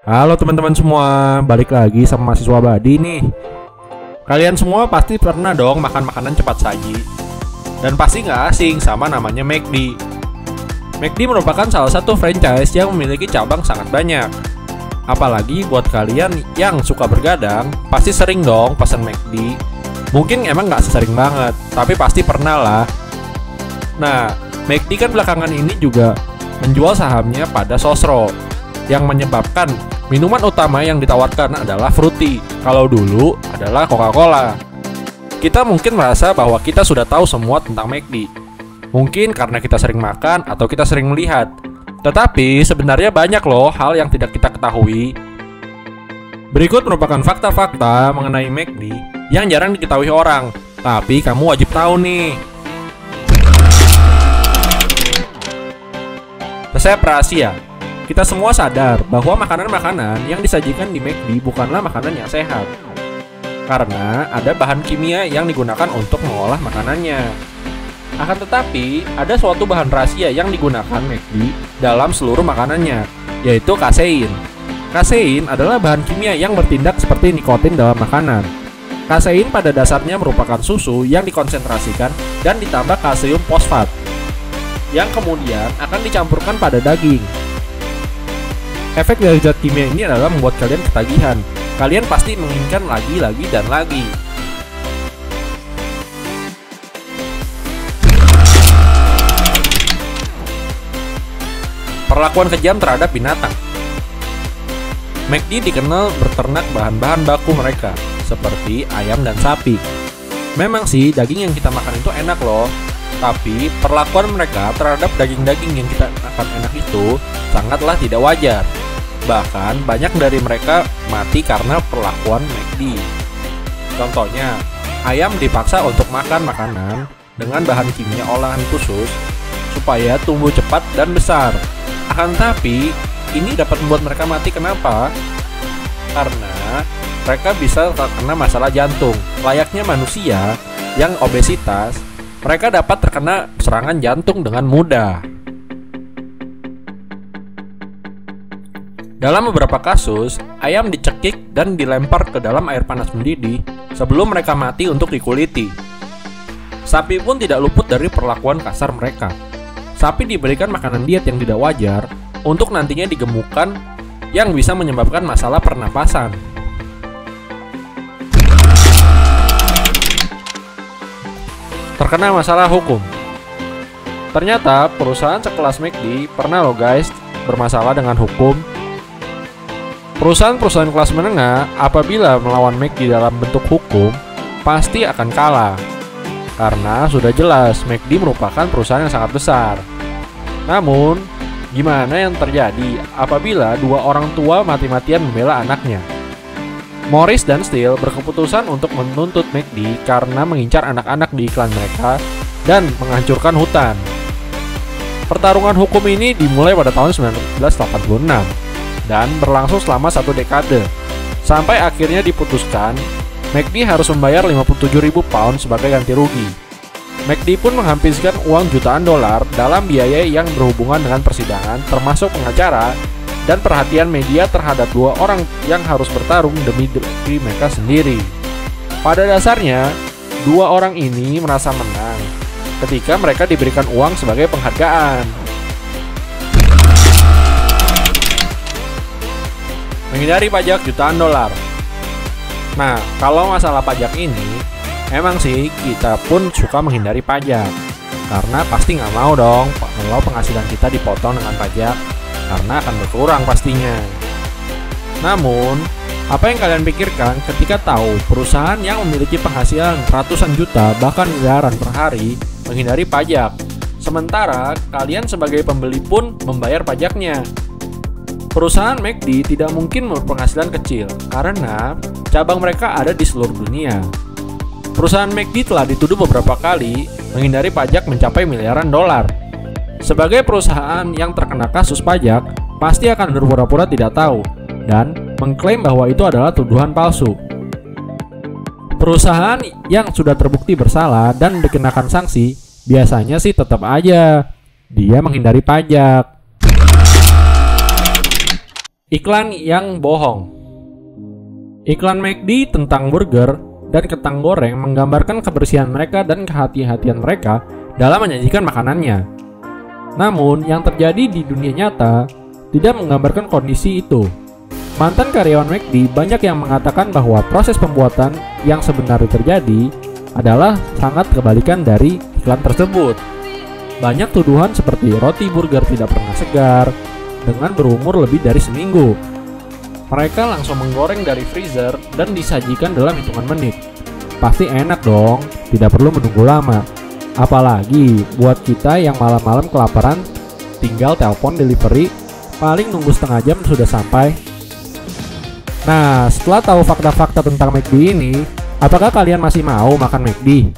Halo teman-teman semua, balik lagi sama mahasiswa Badi nih. Kalian semua pasti pernah dong makan makanan cepat saji. Dan pasti nggak asing sama namanya McD. McD merupakan salah satu franchise yang memiliki cabang sangat banyak. Apalagi buat kalian yang suka bergadang, pasti sering dong pesan McD. Mungkin emang nggak sesering banget, tapi pasti pernah lah. Nah, McD kan belakangan ini juga menjual sahamnya pada Sosro, yang menyebabkan minuman utama yang ditawarkan adalah fruity, kalau dulu adalah Coca-Cola. Kita mungkin merasa bahwa kita sudah tahu semua tentang McD. Mungkin karena kita sering makan atau kita sering melihat. Tetapi sebenarnya banyak loh hal yang tidak kita ketahui. Berikut merupakan fakta-fakta mengenai McD yang jarang diketahui orang, tapi kamu wajib tahu nih. Resep rahasia. Kita semua sadar bahwa makanan-makanan yang disajikan di McD bukanlah makanan yang sehat. Karena ada bahan kimia yang digunakan untuk mengolah makanannya. Akan tetapi, ada suatu bahan rahasia yang digunakan McD dalam seluruh makanannya, yaitu kasein. Kasein adalah bahan kimia yang bertindak seperti nikotin dalam makanan. Kasein pada dasarnya merupakan susu yang dikonsentrasikan dan ditambah kalsium fosfat, yang kemudian akan dicampurkan pada daging. Efek dari zat kimia ini adalah membuat kalian ketagihan. Kalian pasti menginginkan lagi dan lagi. Perlakuan kejam terhadap binatang. McD dikenal berternak bahan-bahan baku mereka, seperti ayam dan sapi. Memang sih, daging yang kita makan itu enak loh. Tapi perlakuan mereka terhadap daging-daging yang kita makan enak itu sangatlah tidak wajar. Bahkan banyak dari mereka mati karena perlakuan McD. Contohnya, ayam dipaksa untuk makan makanan dengan bahan kimia olahan khusus supaya tumbuh cepat dan besar. Akan tapi, ini dapat membuat mereka mati. Kenapa? Karena mereka bisa terkena masalah jantung. Layaknya manusia yang obesitas, mereka dapat terkena serangan jantung dengan mudah. Dalam beberapa kasus, ayam dicekik dan dilempar ke dalam air panas mendidih sebelum mereka mati untuk dikuliti. Sapi pun tidak luput dari perlakuan kasar mereka. Sapi diberikan makanan diet yang tidak wajar untuk nantinya digemukkan yang bisa menyebabkan masalah pernapasan. Terkena masalah hukum. Ternyata perusahaan sekelas McD pernah loh guys bermasalah dengan hukum. Perusahaan-perusahaan kelas menengah apabila melawan McD dalam bentuk hukum pasti akan kalah. Karena sudah jelas McD merupakan perusahaan yang sangat besar. Namun, gimana yang terjadi apabila dua orang tua mati-matian membela anaknya? Morris dan Steele berkeputusan untuk menuntut McD karena mengincar anak-anak di iklan mereka dan menghancurkan hutan. Pertarungan hukum ini dimulai pada tahun 1986 dan berlangsung selama 1 dekade. Sampai akhirnya diputuskan, McD harus membayar 57.000 pound sebagai ganti rugi. McD pun menghabiskan uang jutaan dolar dalam biaya yang berhubungan dengan persidangan, termasuk pengacara, dan perhatian media terhadap dua orang yang harus bertarung demi diri mereka sendiri. Pada dasarnya, dua orang ini merasa menang ketika mereka diberikan uang sebagai penghargaan. Menghindari pajak jutaan dolar. Nah, kalau masalah pajak ini, emang sih kita pun suka menghindari pajak. Karena pasti nggak mau dong kalau penghasilan kita dipotong dengan pajak, karena akan berkurang pastinya. Namun, apa yang kalian pikirkan ketika tahu perusahaan yang memiliki penghasilan ratusan juta bahkan miliaran per hari menghindari pajak, sementara kalian sebagai pembeli pun membayar pajaknya? Perusahaan McD tidak mungkin berpenghasilan kecil karena cabang mereka ada di seluruh dunia. Perusahaan McD telah dituduh beberapa kali menghindari pajak mencapai miliaran dolar. Sebagai perusahaan yang terkena kasus pajak, pasti akan berpura-pura tidak tahu dan mengklaim bahwa itu adalah tuduhan palsu. Perusahaan yang sudah terbukti bersalah dan dikenakan sanksi, biasanya sih tetap aja dia menghindari pajak. Iklan yang bohong. Iklan McD tentang burger dan kentang goreng menggambarkan kebersihan mereka dan kehati-hatian mereka dalam menyajikan makanannya. Namun, yang terjadi di dunia nyata tidak menggambarkan kondisi itu. Mantan karyawan McD banyak yang mengatakan bahwa proses pembuatan yang sebenarnya terjadi adalah sangat kebalikan dari iklan tersebut. Banyak tuduhan seperti roti burger tidak pernah segar dengan berumur lebih dari seminggu. Mereka langsung menggoreng dari freezer dan disajikan dalam hitungan menit. Pasti enak dong, tidak perlu menunggu lama. Apalagi buat kita yang malam-malam kelaparan, tinggal telepon delivery, paling nunggu setengah jam sudah sampai. Nah, setelah tahu fakta-fakta tentang McD ini, apakah kalian masih mau makan McD?